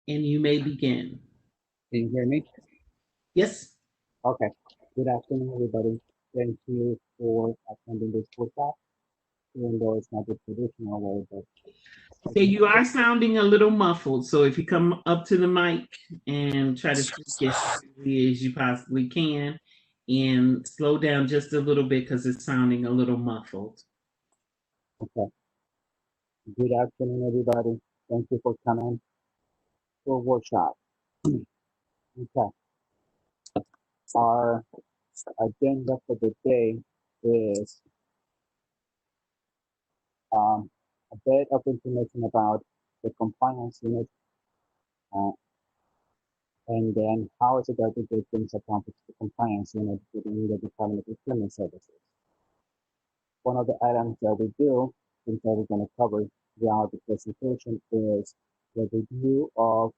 and you may begin. Can you hear me? Yes. Okay. Good afternoon, everybody. Thank you for attending this workshop, even though it's not the traditional way, but Okay, you are sounding a little muffled, so if you come up to the mic and try to speak as clearly as you possibly can, and slow down just a little bit because it's sounding a little muffled. okay. Good afternoon, everybody. Thank you for coming to a workshop. Okay. Our agenda for the day is um, a bit of information about the compliance unit uh, and then how is it that we get things accomplished the compliance unit within the Department of Human Services. One of the items that we do, and that we're going to cover throughout the presentation, is the review of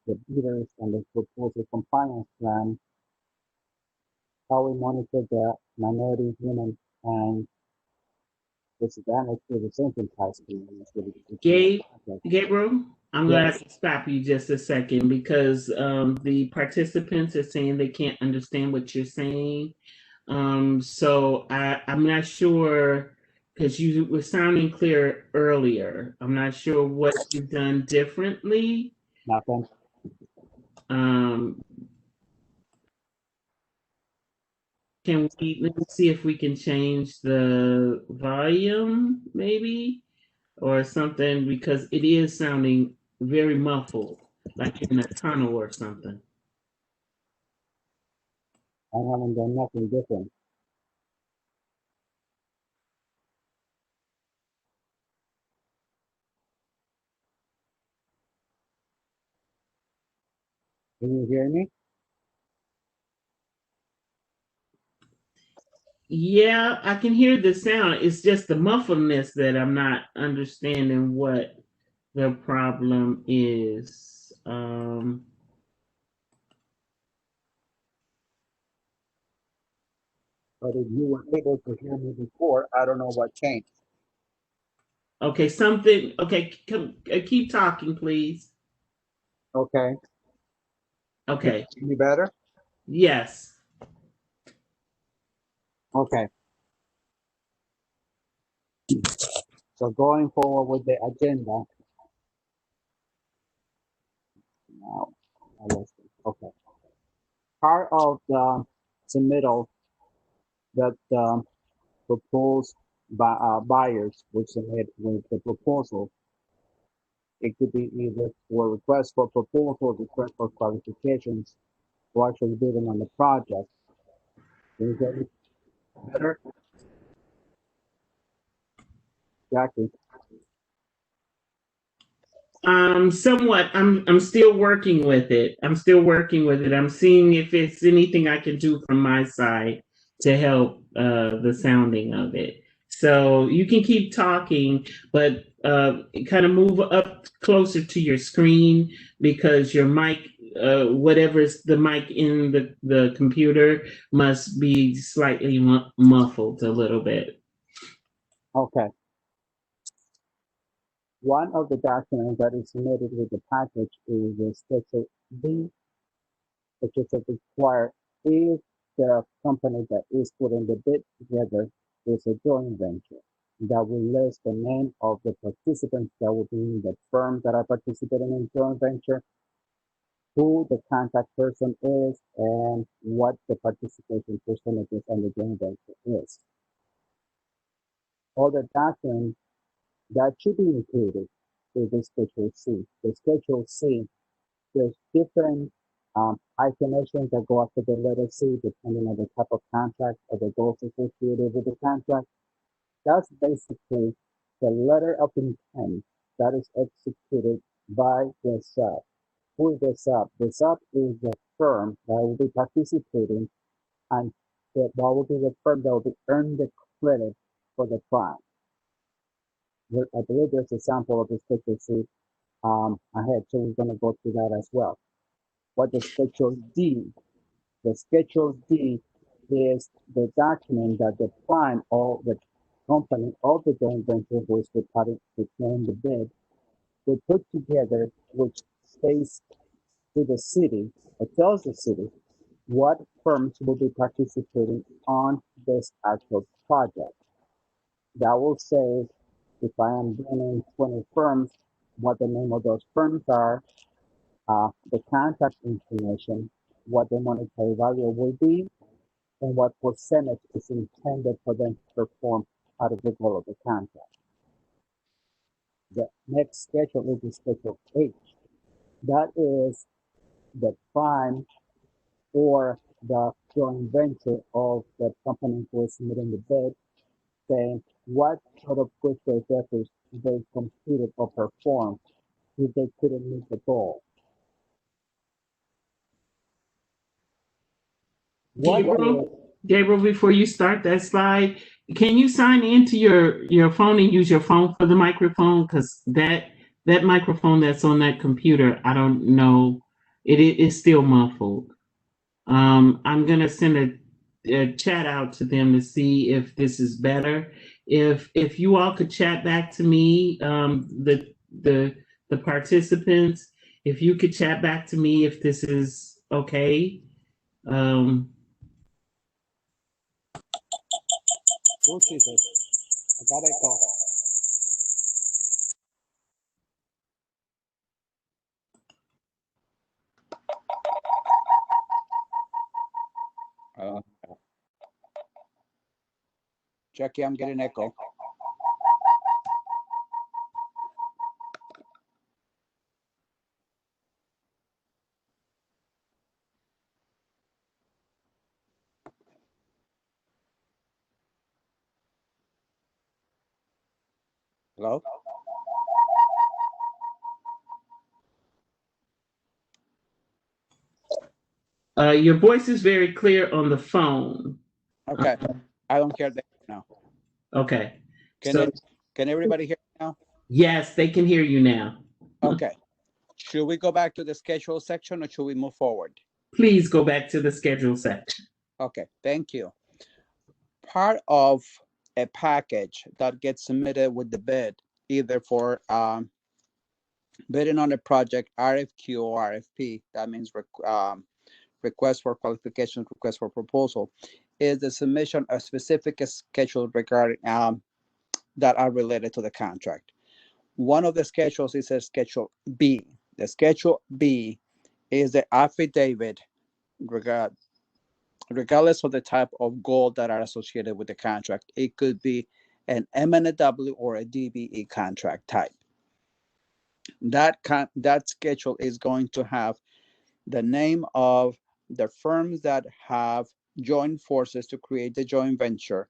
the bidders and the proposal compliance plan, how we monitor the minority, human, and disadvantaged representation types of communities within the project. Gabriel, I'm going to Yes, have to stop you just a second because the participants are saying they can't understand what you're saying. So I'm not sure because you were sounding clear earlier. I'm not sure what you've done differently. nothing. Um, let me see if we can change the volume maybe or something because it is sounding very muffled, like you're in a tunnel or something. I haven't done nothing different. Can you hear me? Yeah, I can hear the sound. It's just the muffledness that I'm not understanding what the problem is. But if you were able to hear me before, I don't know what changed. Okay, something. Okay, keep talking, please. Okay. Can Okay. you hear me better? Yes. Okay. So going forward with the agenda now. Okay. Part of the submittal that proposed by buyers will submit with the proposal. It could be either for request for proposal, request for qualifications, or actually bidding on the project. Can you get it better? Jackie? Somewhat. I'm still working with it. I'm still working with it. I'm seeing if it's anything I can do from my side to help the sounding of it. So you can keep talking, but kind of move up closer to your screen because your mic, whatever's the mic in the computer, must be slightly muffled a little bit. Okay. One of the documents that is submitted with the package is the Schedule B, which is required if the company that is putting the bid together is a joint venture. That will list the name of the participants that will be in the firm that are participating in joint venture, who the contact person is, and what the participation percentages on the joint venture is. Other documents that should be included is the Schedule C. The Schedule C, there's different itemations that go after the letter C depending on the type of contract or the goals associated with the contract. That's basically the letter of intent that is executed by the sub. Who is the sub? The sub is the firm that will be participating and that will be the firm that will be earning the credit for the client. I believe there's a sample of the Schedule C ahead, so we're going to go through that as well. What the Schedule D? The Schedule D is the document that the prime or the company of the joint venture who is the party to claim the bid they put together, which stays to the city, it tells the city what firms will be participating on this actual project. That will say if I am bringing 20 firms, what the name of those firms are, the contact information, what the monetary value will be, and what percentage is intended for them to perform out of the goal of the contract. The next schedule is the Schedule H. That is the prime or the joint venture of the company who is submitting the bid, saying what sort of good faith efforts they completed or performed if they couldn't meet the goal. Gabriel, before you start that slide, can you sign into your phone and use your phone for the microphone? Because that microphone that's on that computer, I don't know, it is still muffled. I'm gonna send a chat out to them to see if this is better. If you all could chat back to me, the participants, if you could chat back to me if this is okay. Oh, Jesus. I got it go. Jackie, I'm getting echo. Hello? Your voice is very clear on the phone. Okay. I don't hear that now. Okay. Can everybody hear me now? Yes, they can hear you now. Okay. Should we go back to the schedule section or should we move forward? Please go back to the schedule section. Okay, thank you. Part of a package that gets submitted with the bid, either for bidding on a project, RFQ or RFP, that means request for qualification, request for proposal, is the submission of specific schedules regarding that are related to the contract. One of the schedules is a Schedule B. The Schedule B is the affidavit regardless of the type of goal that are associated with the contract. It could be an M&W or a DBE contract type. That schedule is going to have the name of the firms that have joined forces to create the joint venture,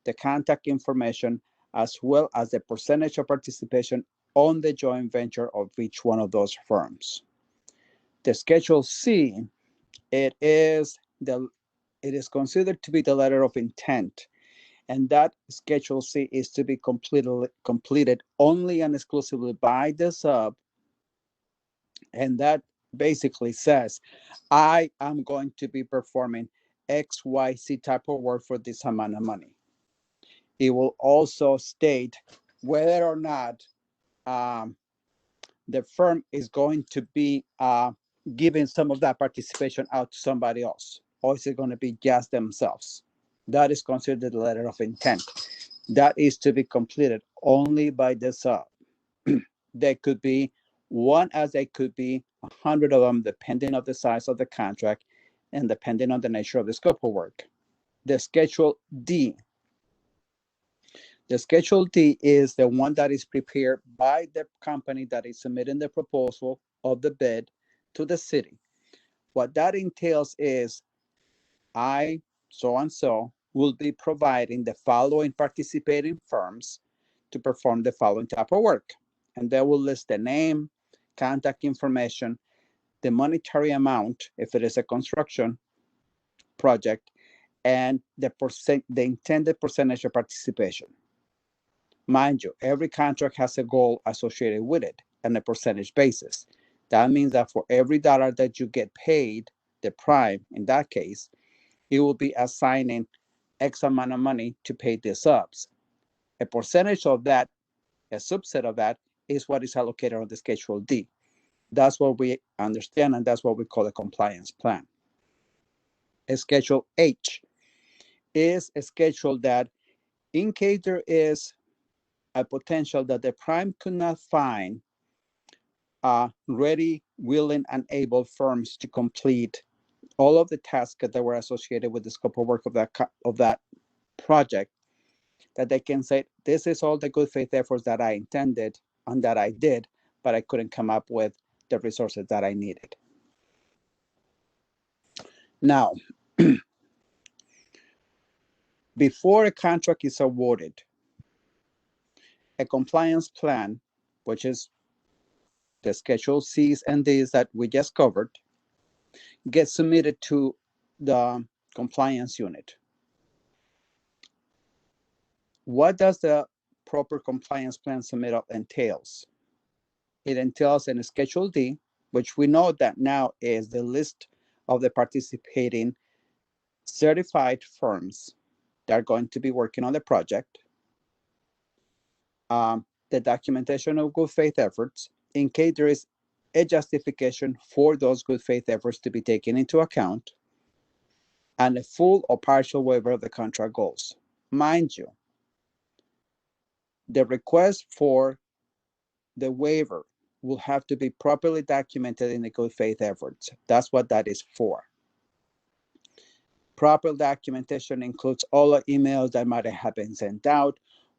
the contact information, as well as the percentage of participation on the joint venture of each one of those firms. The Schedule C, it is considered to be the letter of intent, and that Schedule C is to be completed only and exclusively by the sub, and that basically says, I am going to be performing XYZ type of work for this amount of money. It will also state whether or not the firm is going to be giving some of that participation out to somebody else, or is it going to be just themselves? That is considered the letter of intent. That is to be completed only by the sub. There could be one, as they could be 100 of them, depending on the size of the contract and depending on the nature of the scope of work. The Schedule D. The Schedule D is the one that is prepared by the company that is submitting the proposal of the bid to the city. What that entails is I, so-and-so, will be providing the following participating firms to perform the following type of work. And they will list the name, contact information, the monetary amount, if it is a construction project, and the intended percentage of participation. Mind you, every contract has a goal associated with it and a percentage basis. That means that for every dollar that you get paid, the prime, in that case, it will be assigning X amount of money to pay the subs. A percentage of that, a subset of that, is what is allocated on the Schedule D. That's what we understand, and that's what we call a compliance plan. A Schedule H is a schedule that, in case there is a potential that the prime could not find ready, willing, and able firms to complete all of the tasks that were associated with the scope of work of that project, that they can say, this is all the good faith efforts that I intended and that I did, but I couldn't come up with the resources that I needed. Now, before a contract is awarded, a compliance plan, which is the Schedule C's and D's that we just covered, gets submitted to the compliance unit. What does the proper compliance plan submittal entails? It entails in a Schedule D, which we know that now is the list of the participating certified firms that are going to be working on the project, the documentation of good faith efforts, in case there is a justification for those good faith efforts to be taken into account, and a full or partial waiver of the contract goals. Mind you, the request for the waiver will have to be properly documented in the good faith efforts. That's what that is for. Proper documentation includes all the emails that might have been sent out,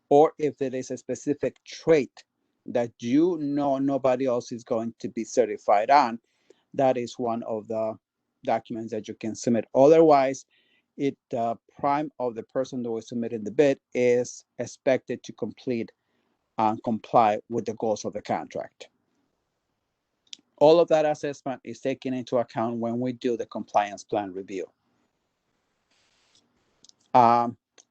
or if there is a specific trait that you know nobody else is going to be certified on, that is one of the documents that you can submit. Otherwise, the prime of the person that was submitting the bid is expected to complete and comply with the goals of the contract. All of that assessment is taken into account when we do the compliance plan review.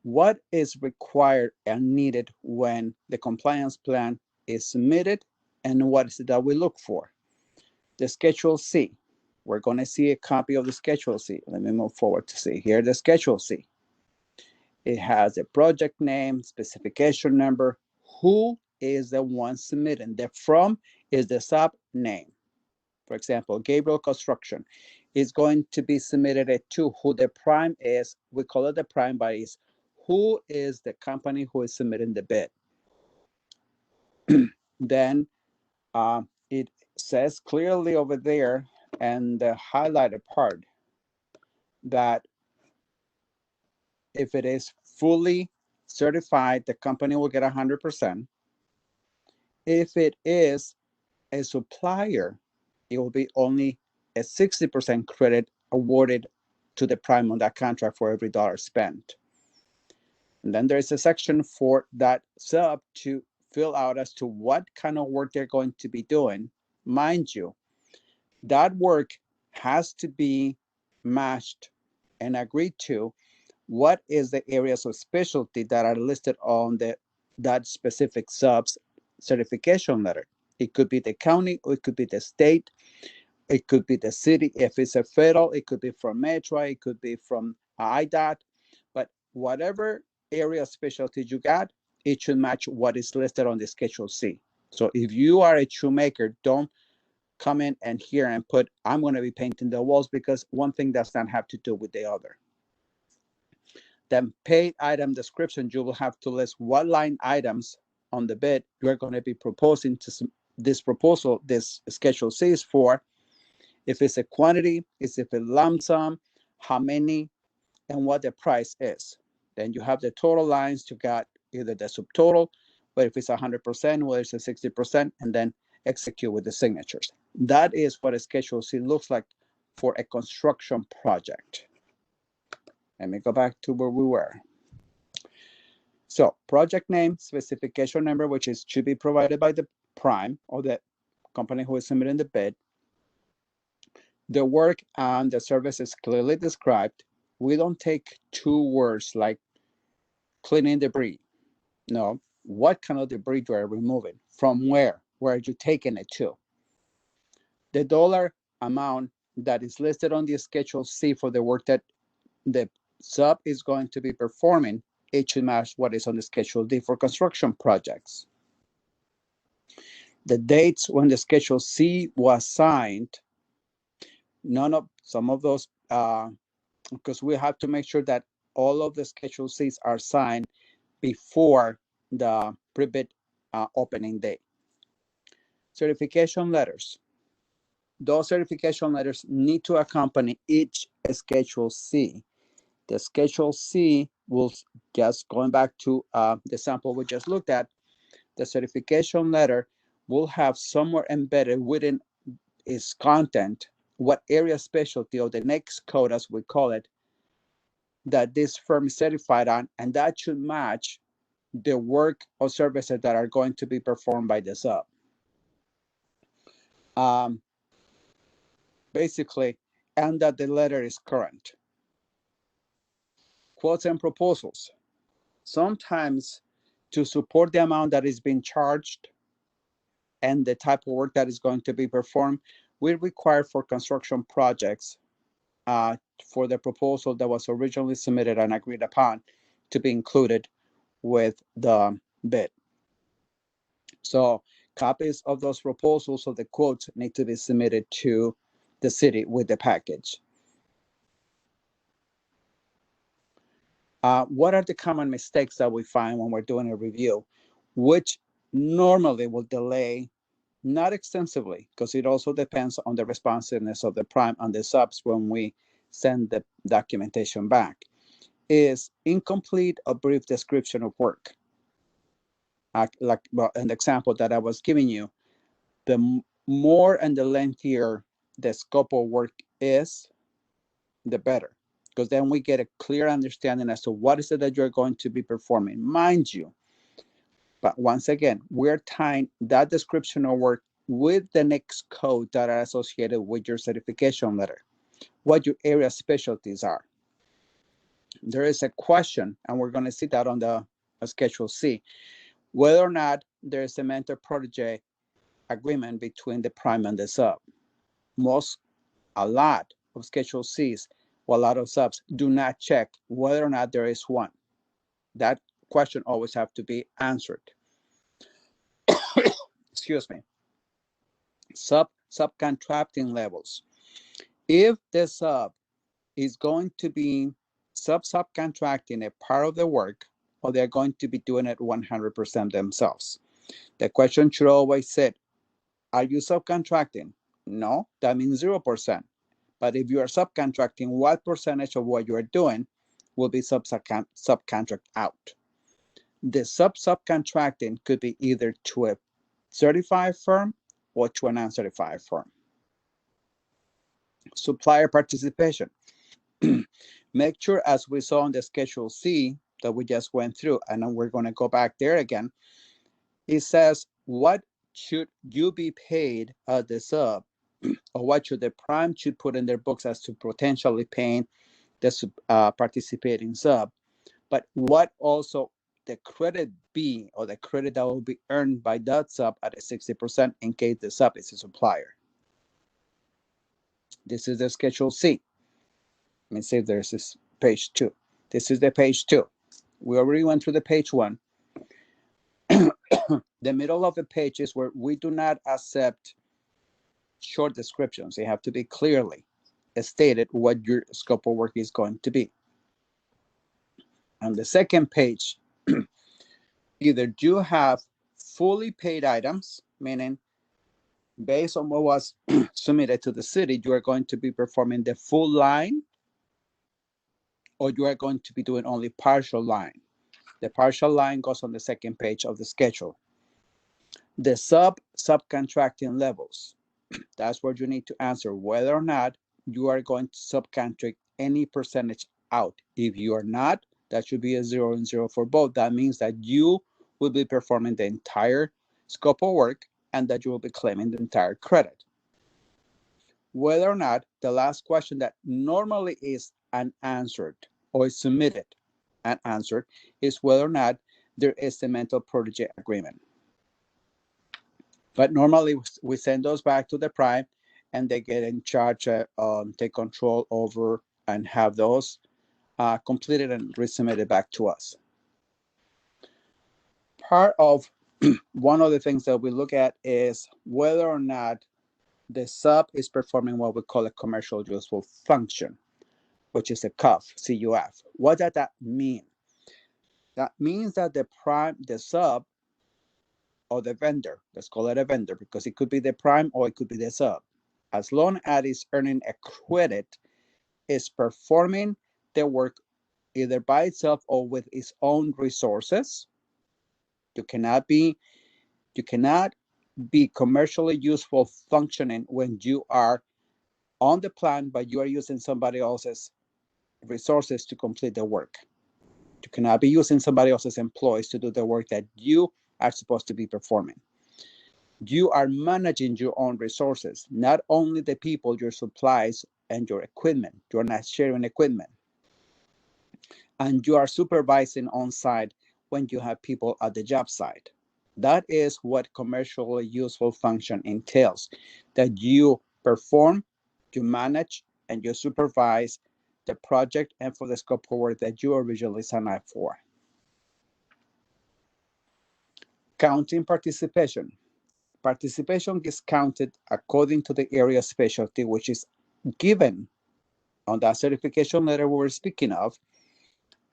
What is required and needed when the compliance plan is submitted, and what is it that we look for? The Schedule C. We're going to see a copy of the Schedule C. Let me move forward to see here the Schedule C. It has a project name, specification number, who is the one submitting. The from is the sub name. For example, Gabriel Construction is going to be submitted to who the prime is. We call it the prime, but it's who is the company who is submitting the bid. Then it says clearly over there, and the highlighted part, that if it is fully certified, the company will get 100%. If it is a supplier, it will be only a 60% credit awarded to the prime on that contract for every dollar spent. And then there's a section for that sub to fill out as to what kind of work they're going to be doing. Mind you, that work has to be matched and agreed to what is the areas of specialty that are listed on that specific sub's certification letter. It could be the county, or it could be the state, it could be the city. If it's a federal, it could be from Metro, it could be from IDOT. But whatever area of specialty you got, it should match what is listed on the Schedule C. So if you are a shoemaker, don't come in and here and put, I'm going to be painting the walls, because one thing does not have to do with the other. Then paid item description, you will have to list what line items on the bid you're going to be proposing to this proposal, this Schedule C is for. If it's a quantity, if it's a lump sum, how many, and what the price is. Then you have the total lines, you got either the subtotal, but if it's 100%, whether it's a 60%, and then execute with the signatures. That is what a Schedule C looks like for a construction project. Let me go back to where we were. So project name, specification number, which is should be provided by the prime or the company who is submitting the bid. The work and the service is clearly described. We don't take two words like cleaning debris. No, what kind of debris you are removing? From where? Where are you taking it to? The dollar amount that is listed on the Schedule C for the work that the sub is going to be performing, it should match what is on the Schedule D for construction projects. The dates when the Schedule C was signed, some of those, because we have to make sure that all of the Schedule Cs are signed before the pre-bid opening day. Certification letters. Those certification letters need to accompany each Schedule C. The Schedule C will, just going back to the sample we just looked at, the certification letter will have somewhere embedded within its content what area specialty, or the next code as we call it, that this firm is certified on, and that should match the work or services that are going to be performed by the sub. Basically, and that the letter is current. Quotes and proposals. Sometimes, to support the amount that is being charged and the type of work that is going to be performed, we require for construction projects for the proposal that was originally submitted and agreed upon to be included with the bid. So copies of those proposals or the quotes need to be submitted to the city with the package. What are the common mistakes that we find when we're doing a review, which normally will delay, not extensively, because it also depends on the responsiveness of the prime and the subs when we send the documentation back, is incomplete or brief description of work. Like an example that I was giving you, the more and the lengthier the scope of work is, the better, because then we get a clear understanding as to what is it that you're going to be performing, mind you. But once again, we're tying that description of work with the next code that are associated with your certification letter, what your area specialties are. There is a question, and we're going to see that on the Schedule C, whether or not there is a mentor-protege agreement between the prime and the sub. A lot of Schedule Cs, or a lot of subs, do not check whether or not there is one. That question always have to be answered. Excuse me. Subcontracting levels. If the sub is going to be subcontracting a part of the work, or they're going to be doing it 100% themselves, the question should always say, are you subcontracting? No, that means 0%. But if you are subcontracting, what percentage of what you are doing will be subcontract out? The subcontracting could be either to a certified firm or to a non-certified firm. Supplier participation. Make sure, as we saw on the Schedule C that we just went through, and then we're going to go back there again, it says what should you be paid at the sub, or what should the prime should put in their books as to potentially paying the participating sub, but what also the credit be, or the credit that will be earned by that sub at a 60% in case the sub is a supplier. This is the Schedule C. Let me see if there's this page 2. This is the page 2. We already went through the page 1. The middle of the page is where we do not accept short descriptions. They have to be clearly stated what your scope of work is going to be. On the second page, either you have fully paid items, meaning based on what was submitted to the city, you are going to be performing the full line, or you are going to be doing only partial line. The partial line goes on the second page of the schedule. The subcontracting levels, that's where you need to answer whether or not you are going to subcontract any percentage out. If you are not, that should be a 0 and 0 for both. That means that you will be performing the entire scope of work and that you will be claiming the entire credit. Whether or not, the last question that normally is unanswered or is submitted and answered, is whether or not there is a mentor protege agreement. But normally we send those back to the prime, and they get in charge, take control over and have those completed and resubmitted back to us. Part of One of the things that we look at is whether or not the sub is performing what we call a commercial useful function, which is a CUF. What does that mean? That means that the sub or the vendor, let's call it a vendor because it could be the prime or it could be the sub, as long as it's earning a credit, is performing the work either by itself or with its own resources. You cannot be commercially useful functioning when you are on the plan, but you are using somebody else's resources to complete the work. You cannot be using somebody else's employees to do the work that you are supposed to be performing. You are managing your own resources, not only the people, your supplies, and your equipment. You're not sharing equipment. And you are supervising on site when you have people at the job site. That is what commercially useful function entails, that you perform, you manage, and you supervise the project and for the scope of work that you originally signed up for. Counting participation. Participation is counted according to the area specialty, which is given on that certification letter we were speaking of.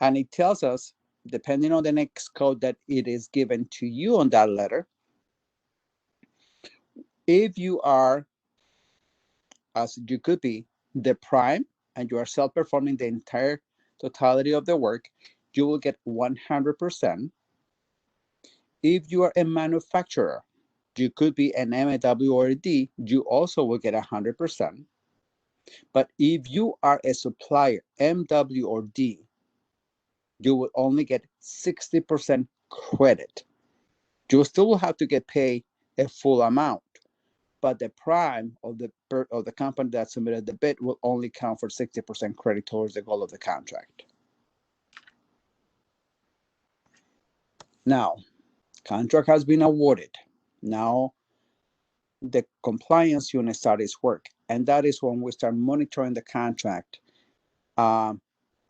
And it tells us, depending on the next code that it is given to you on that letter, if you are, as you could be, the prime and you are self-performing the entire totality of the work, you will get 100%. If you are a manufacturer, you could be an MAW or a D, you also will get 100%. But if you are a supplier, MW or D, you will only get 60% credit. You still will have to get paid a full amount, but the prime of the company that submitted the bid will only count for 60% credit towards the goal of the contract. Now, contract has been awarded. Now, the compliance unit starts its work, and that is when we start monitoring the contract.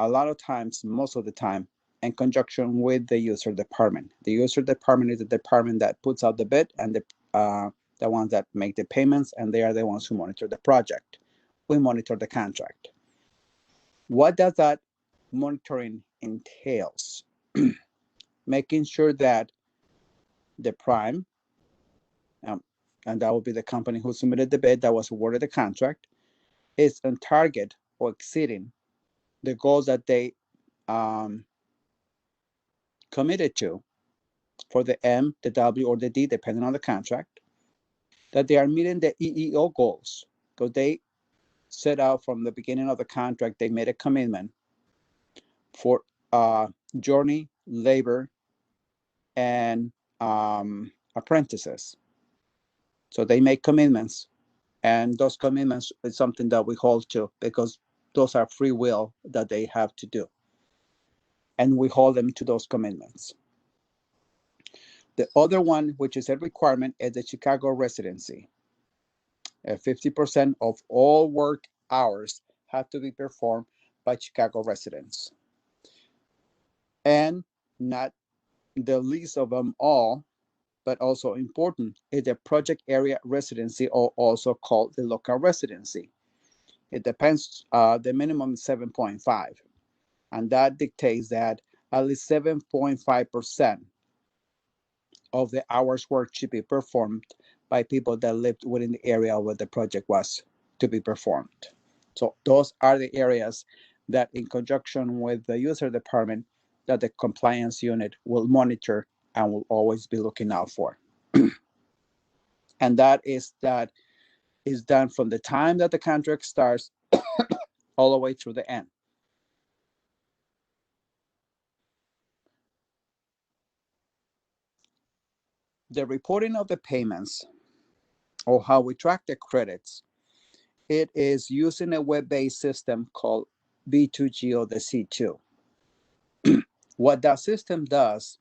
A lot of times, most of the time, in conjunction with the user department. The user department is the department that puts out the bid, and the ones that make the payments, and they are the ones who monitor the project. We monitor the contract. What does that monitoring entails? Making sure that the prime, and that will be the company who submitted the bid that was awarded the contract, is on target or exceeding the goals that they committed to for the M, the W, or the D, depending on the contract, that they are meeting the EEO goals, because they set out from the beginning of the contract, they made a commitment for journey, labor, and apprentices. So they make commitments, and those commitments is something that we hold to because those are free will that they have to do. And we hold them to those commitments. The other one, which is a requirement, is the Chicago residency. 50% of all work hours have to be performed by Chicago residents. And not the least of them all, but also important, is the project area residency, or also called the local residency. It depends, the minimum is 7.5, and that dictates that at least 7.5% of the hours work should be performed by people that lived within the area where the project was to be performed. So those are the areas that, in conjunction with the user department, that the compliance unit will monitor and will always be looking out for. And that is done from the time that the contract starts all the way through the end. The reporting of the payments, or how we track the credits, it is using a web-based system called B2G, or the C2. What that system does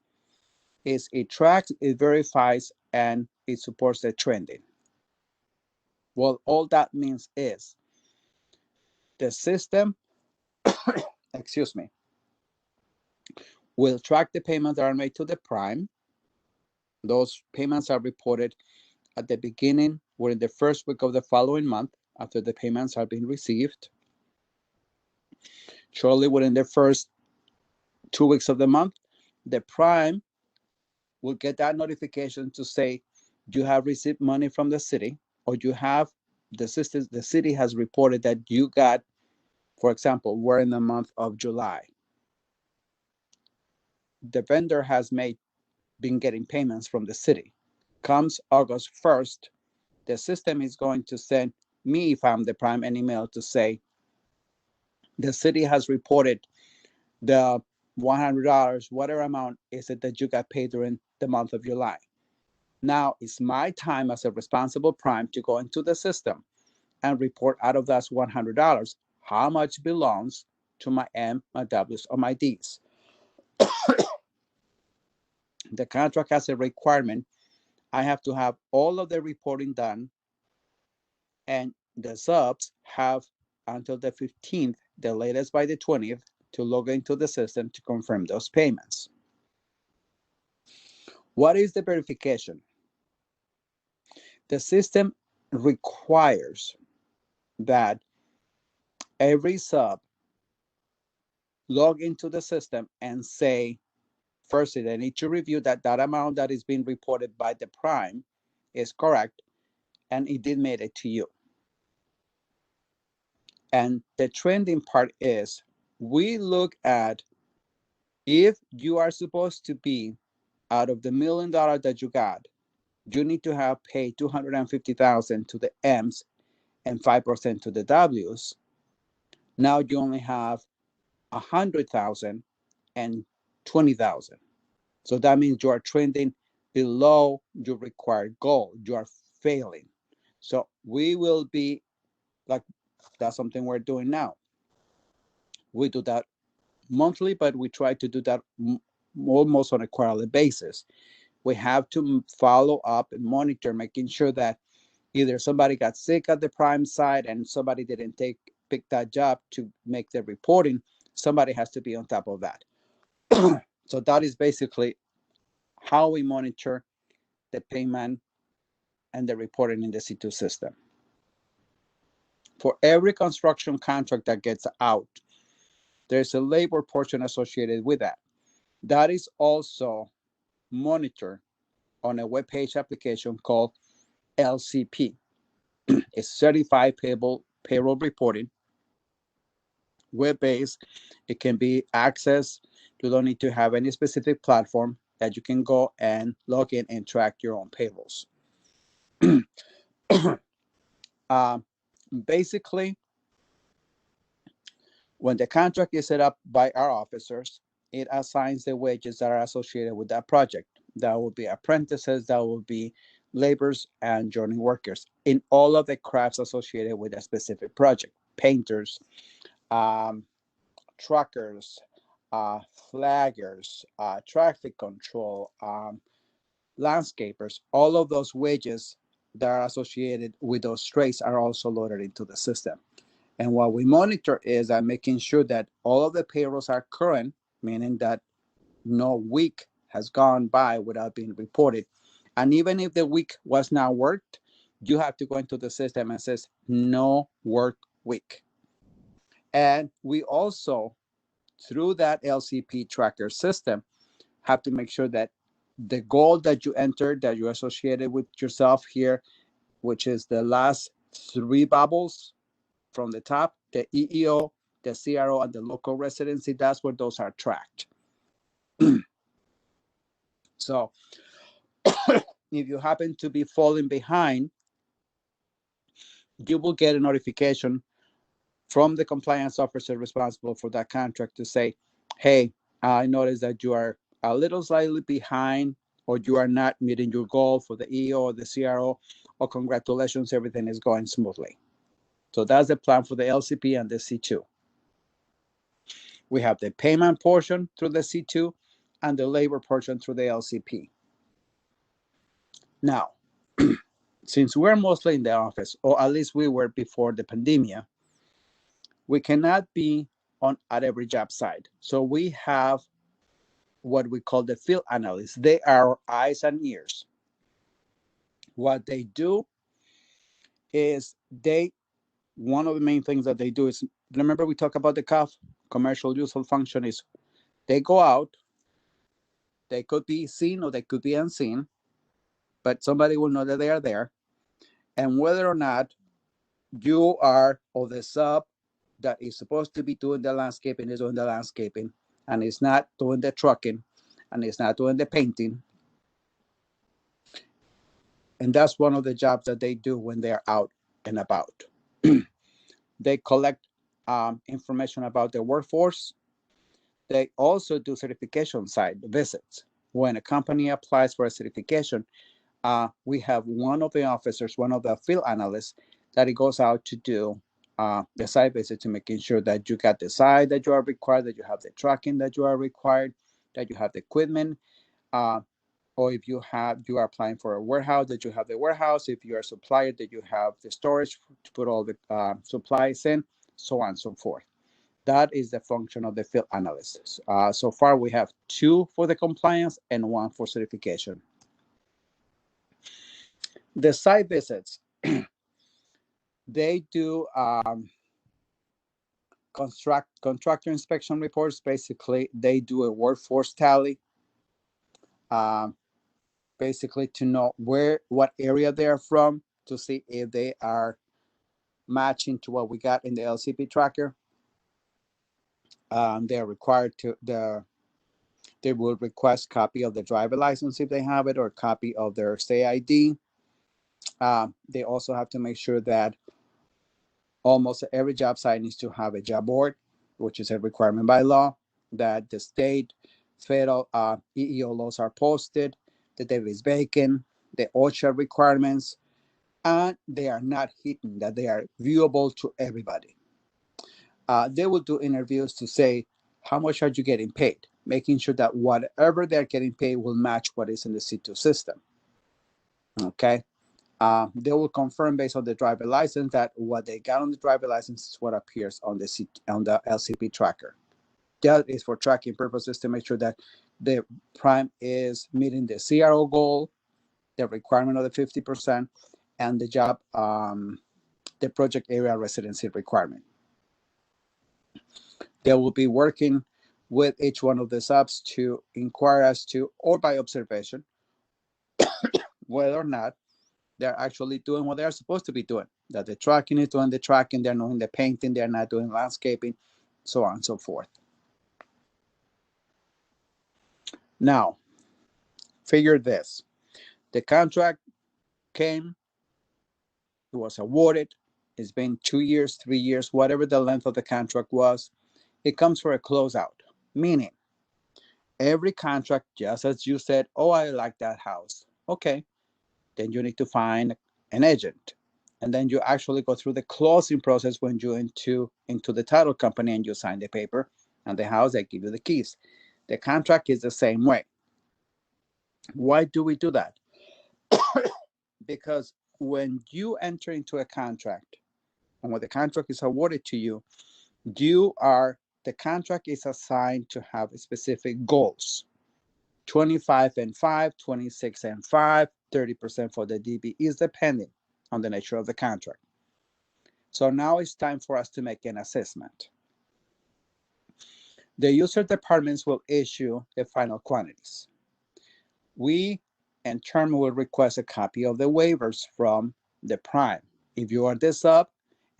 is it tracks, it verifies, and it supports the trending. Well, all that means is the system, excuse me, will track the payments that are made to the prime, Those payments are reported at the beginning or in the first week of the following month after the payments are being received. Shortly within the first 2 weeks of the month, the prime will get that notification to say you have received money from the city, or you have the city has reported that you got, for example, we're in the month of July. The vendor has been getting payments from the city. Comes August 1st, the system is going to send me, if I'm the prime, an email to say the city has reported the $100, whatever amount is it that you got paid during the month of July. Now it's my time as a responsible prime to go into the system and report out of that $100 how much belongs to my M, my Ws, or my Ds. The contract has a requirement. I have to have all of the reporting done, and the subs have until the 15th, the latest by the 20th, to log into the system to confirm those payments. What is the verification? The system requires that every sub log into the system and say, firstly, they need to review that that amount that is being reported by the prime is correct and it did make it to you. And the trending part is we look at if you are supposed to be out of the $1 million that you got, you need to have paid $250,000 to the M's and 5% to the W's. Now you only have 100,000 and 20,000. So that means you are trending below your required goal. You are failing. So we will be like, that's something we're doing now. We do that monthly, but we try to do that almost on a quarterly basis. We have to follow up and monitor, making sure that either somebody got sick at the prime side and somebody didn't pick that job to make the reporting. Somebody has to be on top of that. So that is basically how we monitor the payment and the reporting in the C2 system. For every construction contract that gets out, there's a labor portion associated with that. That is also monitored on a web page application called LCP. It's Certified Payroll Reporting, web-based. It can be accessed. You don't need to have any specific platform that you can go and log in and track your own payrolls. Basically, when the contract is set up by our officers, it assigns the wages that are associated with that project. That will be apprentices, that will be laborers and joining workers in all of the crafts associated with a specific project. Painters, truckers, flaggers, traffic control, landscapers, all of those wages that are associated with those trades are also loaded into the system. And what we monitor is making sure that all of the payrolls are current, meaning that no week has gone by without being reported. And even if the week was not worked, you have to go into the system and says no work week. And we also, through that LCP tracker system, have to make sure that the goal that you entered, that you associated with yourself here, which is the last 3 bubbles from the top, the EEO, the CRO, and the local residency, that's where those are tracked. So if you happen to be falling behind, you will get a notification from the compliance officer responsible for that contract to say, hey, I noticed that you are a little slightly behind, or you are not meeting your goal for the EO or the CRO, or congratulations, everything is going smoothly. So that's the plan for the LCP and the C2. We have the payment portion through the C2 and the labor portion through the LCP. Now, since we're mostly in the office, or at least we were before the pandemic, we cannot be at every job site. So we have what we call the field analysts. They are eyes and ears. What they do is one of the main things that they do is, remember we talked about the CUF, commercial useful function, is they go out, they could be seen or they could be unseen, but somebody will know that they are there. And whether or not you are, or the sub that is supposed to be doing the landscaping is doing the landscaping, and is not doing the trucking, and is not doing the painting. And that's one of the jobs that they do when they're out and about. They collect information about the workforce. They also do certification site visits. When a company applies for a certification, we have one of the officers, one of the field analysts, that it goes out to do the site visit to making sure that you got the site that you are required, that you have the tracking that you are required, that you have the equipment, or if you are applying for a warehouse, that you have the warehouse. If you are a supplier, that you have the storage to put all the supplies in, so on and so forth. That is the function of the field analysts. So far, we have 2 for the compliance and 1 for certification. The site visits, they do contractor inspection reports. Basically, they do a workforce tally, basically to know what area they're from, to see if they are matching to what we got in the LCP tracker. They're required to they will request copy of the driver license if they have it, or copy of their state ID. They also have to make sure that almost every job site needs to have a job board, which is a requirement by law, that the state, federal, EEO laws are posted, that there is vacant, the OSHA requirements, and they are not hidden, that they are viewable to everybody. They will do interviews to say, how much are you getting paid? Making sure that whatever they're getting paid will match what is in the C2 system. Okay. They will confirm based on the driver license that what they got on the driver license is what appears on the LCP tracker. That is for tracking purposes, to make sure that the prime is meeting the CRO goal, the requirement of the 50%, and the job, the project area residency requirement. They will be working with each one of the subs to inquire as to, or by observation, whether or not they're actually doing what they're supposed to be doing. That the tracking is doing the tracking, they're doing the painting, they're not doing landscaping, so on and so forth. Now, figure this. The contract came, it was awarded, it's been 2 years, 3 years, whatever the length of the contract was. It comes for a closeout, meaning every contract, just as you said, oh, I like that house. Okay, then you need to find an agent. And then you actually go through the closing process when you into the title company and you sign the paper, and the house, they give you the keys. The contract is the same way. Why do we do that? Because when you enter into a contract, and when the contract is awarded to you, the contract is assigned to have specific goals. 25 and 5, 26 and 5, 30% for the DBEs, depending on the nature of the contract. So now it's time for us to make an assessment. The user departments will issue the final quantities. We, in turn, will request a copy of the waivers from the prime. If you are the sub,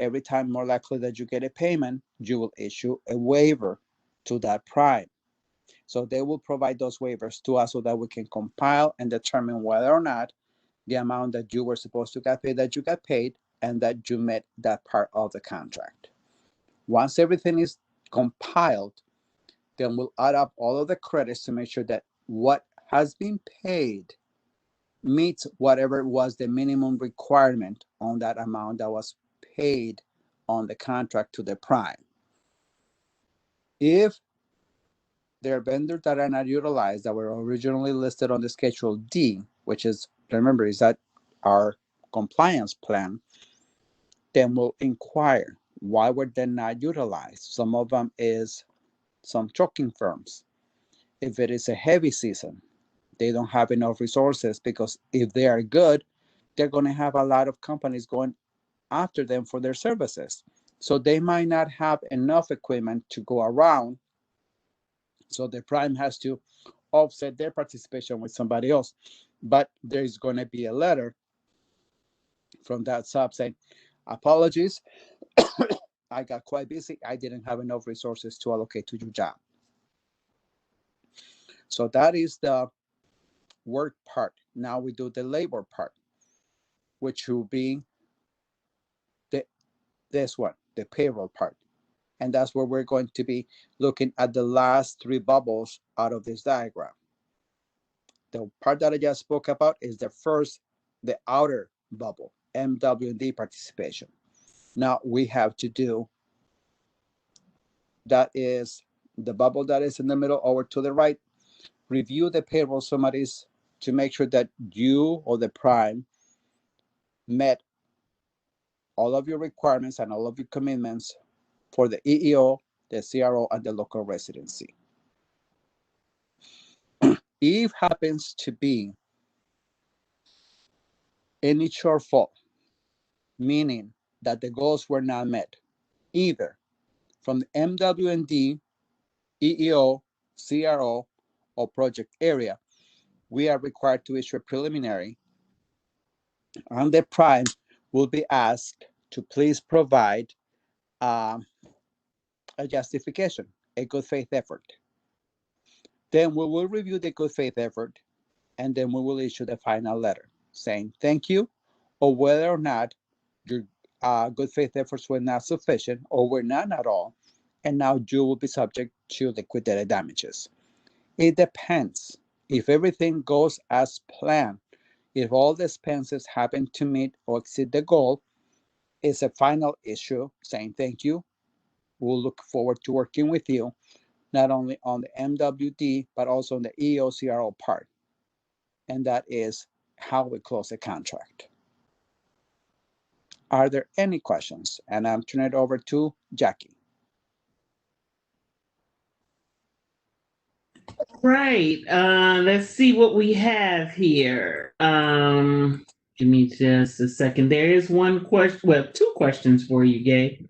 every time more likely that you get a payment, you will issue a waiver to that prime. So they will provide those waivers to us so that we can compile and determine whether or not the amount that you were supposed to get paid, that you got paid, and that you met that part of the contract. Once everything is compiled, then we'll add up all of the credits to make sure that what has been paid meets whatever was the minimum requirement on that amount that was paid on the contract to the prime. If there are vendors that are not utilized, that were originally listed on the Schedule D, which is, remember, is that our compliance plan, then we'll inquire why were they not utilized. Some of them is some trucking firms. If it is a heavy season, they don't have enough resources, because if they are good, they're going to have a lot of companies going after them for their services. So they might not have enough equipment to go around. So the prime has to offset their participation with somebody else. But there's going to be a letter from that sub saying, apologies, I got quite busy. I didn't have enough resources to allocate to your job. So that is the work part. Now we do the labor part, which will be this one, the payroll part. And that's where we're going to be looking at the last three bubbles out of this diagram. The part that I just spoke about is the first, the outer bubble, MW&D participation. Now we have to do, that is the bubble that is in the middle over to the right, review the payroll summaries to make sure that you or the prime met all of your requirements and all of your commitments for the EEO, the CRO, and the local residency. If happens to be any shortfall, meaning that the goals were not met, either from the MW&D, EEO, CRO, or project area, we are required to issue a preliminary, and the prime will be asked to please provide a justification, a good faith effort. Then we will review the good faith effort, and then we will issue the final letter saying thank you, or whether or not your good faith efforts were not sufficient or were none at all, and now you will be subject to liquidated damages. It depends. If everything goes as planned, if all the expenses happen to meet or exceed the goal, it's a final issue saying thank you. We'll look forward to working with you, not only on the MWD, but also on the EOCRO part. And that is how we close the contract. Are there any questions? And I'm turning it over to Jackie. Right. Let's see what we have here. Give me just a second. There is one question, well, two questions for you, Gabe.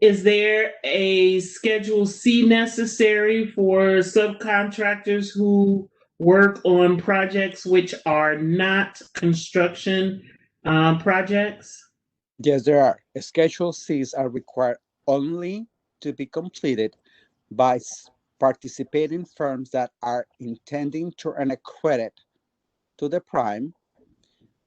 Is there a Schedule C necessary for subcontractors who work on projects which are not construction projects? Yes, there are. Schedule Cs are required only to be completed by participating firms that are intending to earn a credit to the prime,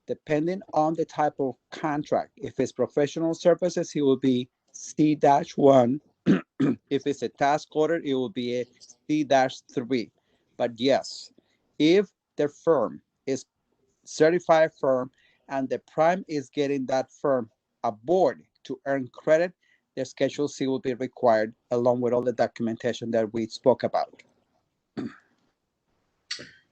depending on the type of contract. If it's professional services, it will be C-1. If it's a task order, it will be a C-3. But yes, if the firm is certified firm and the prime is getting that firm aboard to earn credit, the Schedule C will be required along with all the documentation that we spoke about.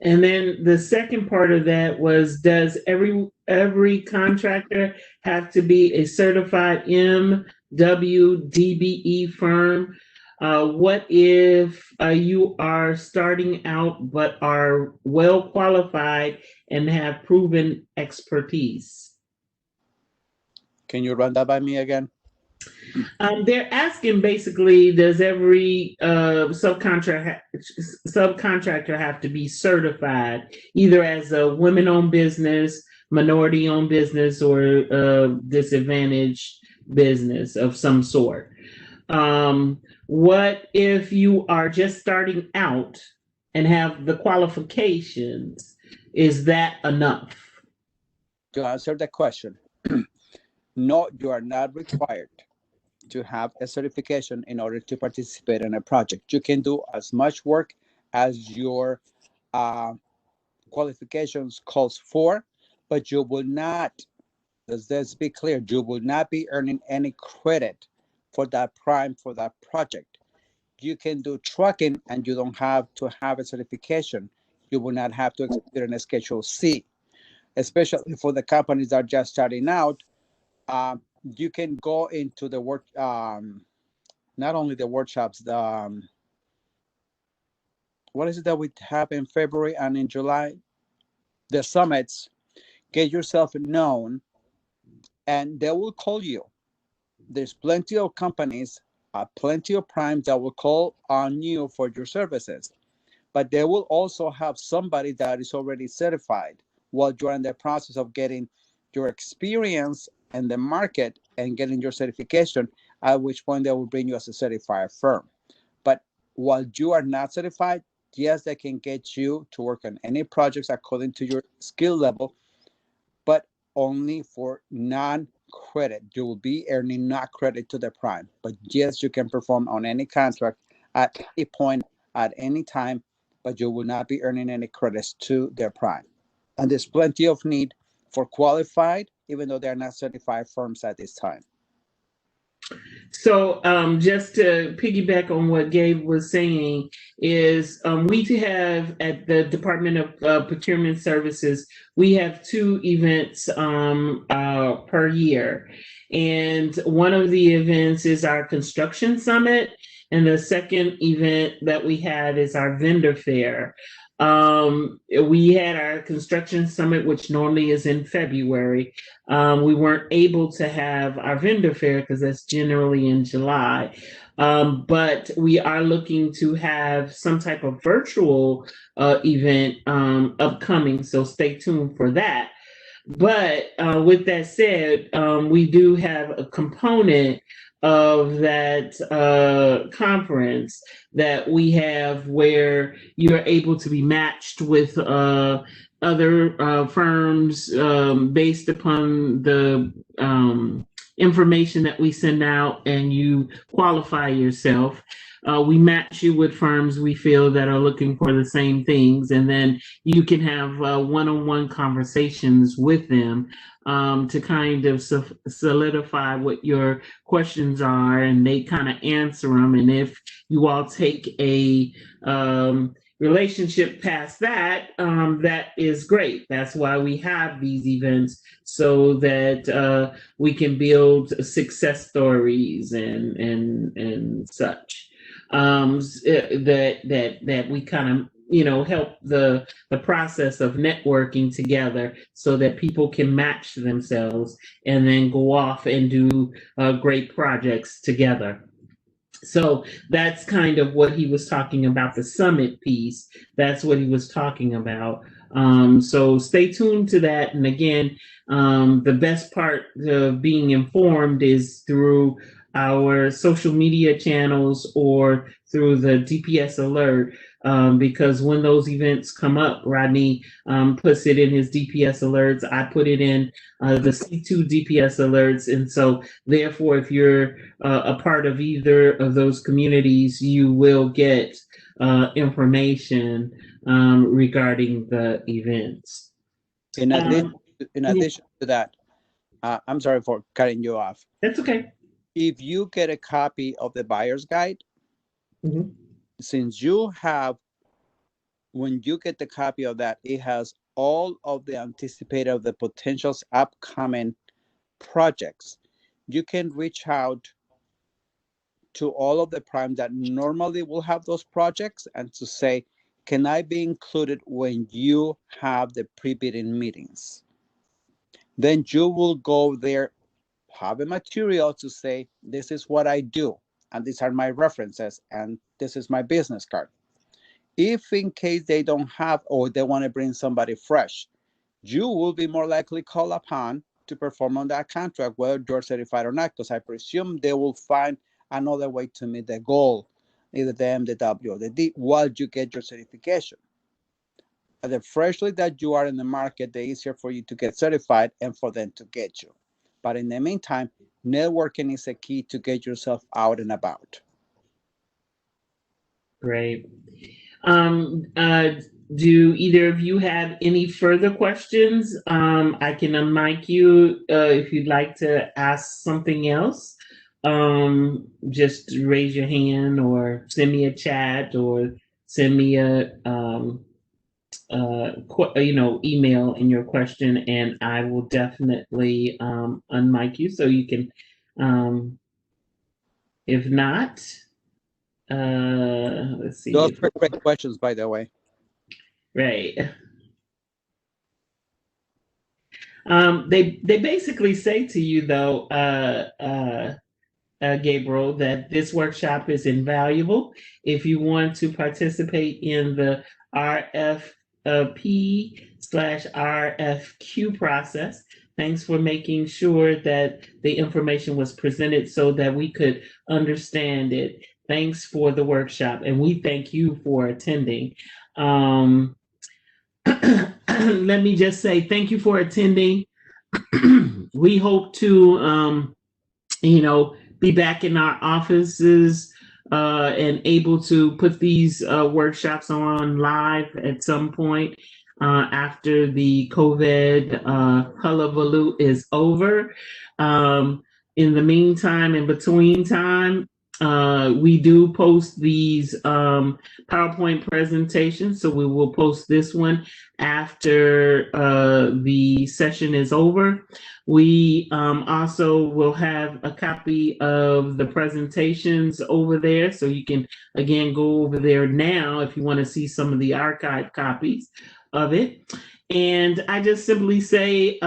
And then the second part of that was, does every contractor have to be a certified MWDBE firm? What if you are starting out but are well qualified and have proven expertise? Can you run that by me again? They're asking basically, does every subcontractor have to be certified either as a women-owned business, minority-owned business, or disadvantaged business of some sort? What if you are just starting out and have the qualifications? Is that enough? To answer the question, no, you are not required to have a certification in order to participate in a project. You can do as much work as your qualifications calls for, but you will not, let's be clear, you will not be earning any credit for that prime, for that project. You can do trucking and you don't have to have a certification. You will not have to experience a Schedule C, especially for the companies that are just starting out. You can go into the work, not only the workshops, what is it that we have in February and in July? The summits. Get yourself known, and they will call you. There's plenty of companies, plenty of primes that will call on you for your services, but they will also have somebody that is already certified while you're in the process of getting your experience in the market and getting your certification, at which point they will bring you as a certified firm. But while you are not certified, yes, they can get you to work on any projects according to your skill level, but only for non-credit. You will be earning not credit to the prime. But yes, you can perform on any contract at any point, at any time, but you will not be earning any credits to their prime. And there's plenty of need for qualified, even though they're not certified firms at this time. So, just to piggyback on what Gabe was saying, is we have at the Department of Procurement Services, we have two events per year. And one of the events is our construction summit. And the second event that we have is our vendor fair. We had our construction summit, which normally is in February. We weren't able to have our vendor fair because that's generally in July. But we are looking to have some type of virtual event upcoming. So stay tuned for that. But with that said, we do have a component of that conference that we have where you're able to be matched with other firms based upon the information that we send out, and you qualify yourself. We match you with firms we feel that are looking for the same things, and then you can have one-on-one conversations with them to kind of solidify what your questions are, and they kind of answer them. And if you all take a relationship past that, that is great. That's why we have these events, so that we can build success stories and such. That we kind of help the process of networking together, so that people can match themselves and then go off and do great projects together. So that's kind of what he was talking about, the summit piece. That's what he was talking about. So stay tuned to that. And again, the best part of being informed is through our social media channels or through the DPS alert. Because when those events come up, Rodney puts it in his DPS alerts. I put it in the C2 DPS alerts. And so therefore, if you're a part of either of those communities, you will get information regarding the events. In addition to that, I'm sorry for cutting you off. That's okay. If you get a copy of the buyer's guide, since you have, when you get the copy of that, it has all of the anticipated of the potentials upcoming projects. You can reach out to all of the primes that normally will have those projects and to say, can I be included when you have the pre-bidding meetings? Then you will go there, have a material to say, this is what I do, and these are my references, and this is my business card. If in case they don't have, or they want to bring somebody fresh, you will be more likely called upon to perform on that contract, whether you're certified or not, because I presume they will find another way to meet the goal, either the M, the W, or the D, while you get your certification. The freshly that you are in the market, the easier for you to get certified and for them to get you. But in the meantime, networking is a key to get yourself out and about. Great. Do either of you have any further questions? I can unmic you if you'd like to ask something else. Just raise your hand or send me a chat or send me a email in your question, and I will definitely unmic you so you can. If not, let's see. Those are great questions, by the way. Right. They basically say to you though, Gabriel, that this workshop is invaluable. If you want to participate in the RFP/RFQ process, thanks for making sure that the information was presented so that we could understand it. Thanks for the workshop, and we thank you for attending. Let me just say thank you for attending. We hope to, be back in our offices and able to put these workshops on live at some point after the COVID hullabaloo is over. In the meantime, in between time, we do post these PowerPoint presentations, so we will post this one after the session is over. We also will have a copy of the presentations over there, so you can, again, go over there now if you want to see some of the archived copies of it. And I just simply say,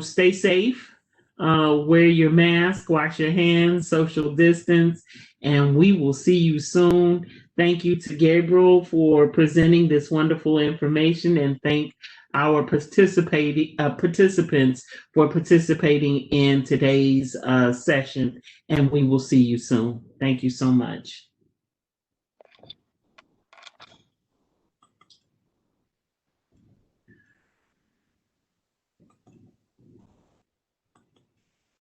stay safe. Wear your mask, wash your hands, social distance, and we will see you soon. Thank you to Gabriel for presenting this wonderful information, and thank our participants for participating in today's session, and we will see you soon. Thank you so much.